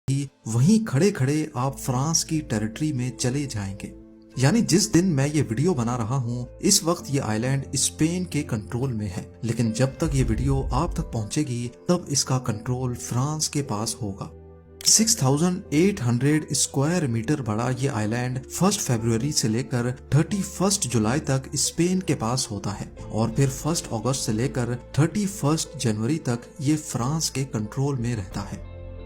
ही वहीं खड़े खड़े आप फ्रांस की टेरिटरी में चले जाएंगे। यानी जिस दिन मैं ये वीडियो बना रहा हूँ इस वक्त ये आइलैंड स्पेन के कंट्रोल में है, लेकिन जब तक ये वीडियो आप तक पहुंचेगी तब इसका कंट्रोल फ्रांस के पास होगा। 6,800 स्क्वायर मीटर बड़ा ये आइलैंड 1 फरवरी से लेकर 31 जुलाई तक स्पेन के पास होता है और फिर 1 अगस्त से लेकर 31 जनवरी तक ये फ्रांस के कंट्रोल में रहता है।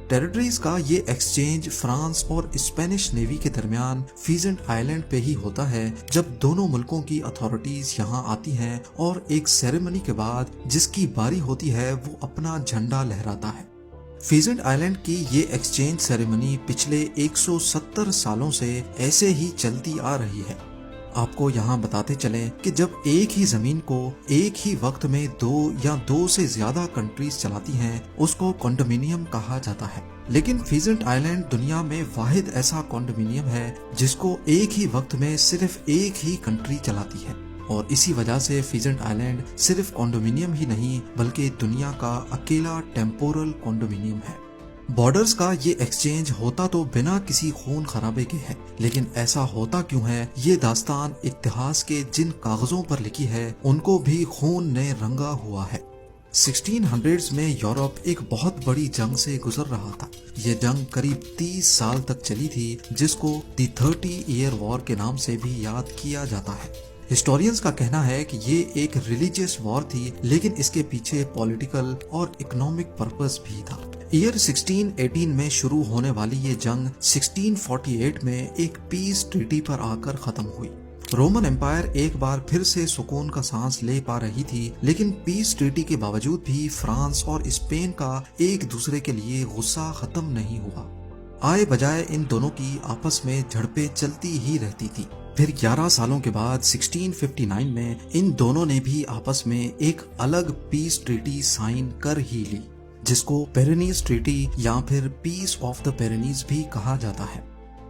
टेरिटरीज का ये एक्सचेंज फ्रांस और स्पेनिश नेवी के दरमियान फीजेंट आइलैंड पे ही होता है, जब दोनों मुल्कों की अथॉरिटीज यहाँ आती हैं और एक सेरेमनी के बाद जिसकी बारी होती है वो अपना झंडा लहराता है। फीजेंट आइलैंड की ये एक्सचेंज सेरेमनी पिछले 170 सालों से ऐसे ही चलती आ रही है। आपको यहाँ बताते चलें कि जब एक ही जमीन को एक ही वक्त में दो या दो से ज्यादा कंट्रीज चलाती हैं, उसको कॉन्डोमिनियम कहा जाता है। लेकिन फीजेंट आइलैंड दुनिया में वाहिद ऐसा कॉन्डोमिनियम है जिसको एक ही वक्त में सिर्फ एक ही कंट्री चलाती है और इसी वजह से फीजेंट आइलैंड सिर्फ कॉन्डोमिनियम ही नहीं बल्कि दुनिया का अकेला टेम्पोरल कॉन्डोमिनियम है। बॉर्डर्स का ये एक्सचेंज होता तो बिना किसी खून खराबे के है, लेकिन ऐसा होता क्यों है ये दास्तान इतिहास के जिन कागजों पर लिखी है उनको भी खून ने रंगा हुआ है। 1600s में यूरोप एक बहुत बड़ी जंग से गुजर रहा था। ये जंग करीब 30 साल तक चली थी, जिसको द 30 ईयर वॉर के नाम से भी याद किया जाता है। हिस्टोरियंस का कहना है कि ये एक रिलीजियस वॉर थी, लेकिन इसके पीछे पॉलिटिकल और इकोनॉमिक पर्पस भी था। ईयर 1618 में शुरू होने वाली ये जंग 1648 में एक पीस ट्रीटी पर आकर खत्म हुई। रोमन एम्पायर एक बार फिर से सुकून का सांस ले पा रही थी, लेकिन पीस ट्रीटी के बावजूद भी फ्रांस और स्पेन का एक दूसरे के लिए गुस्सा खत्म नहीं हुआ। आए बजाय इन दोनों की आपस में झड़पें चलती ही रहती थी। फिर 11 सालों के बाद 1659 में इन दोनों ने भी आपस में एक अलग पीस ट्रीटी साइन कर ही ली, जिसको पेरेनीज ट्रीटी या फिर पीस ऑफ द पेरेनीज भी कहा जाता है।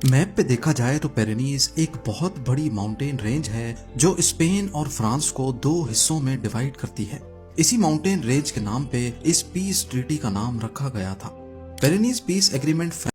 मैप पे देखा जाए तो पेरेनीज एक बहुत बड़ी माउंटेन रेंज है जो स्पेन और फ्रांस को दो हिस्सों में डिवाइड करती है। इसी माउंटेन रेंज के नाम पे इस पीस ट्रीटी का नाम रखा गया था। Pyrenees piece agreement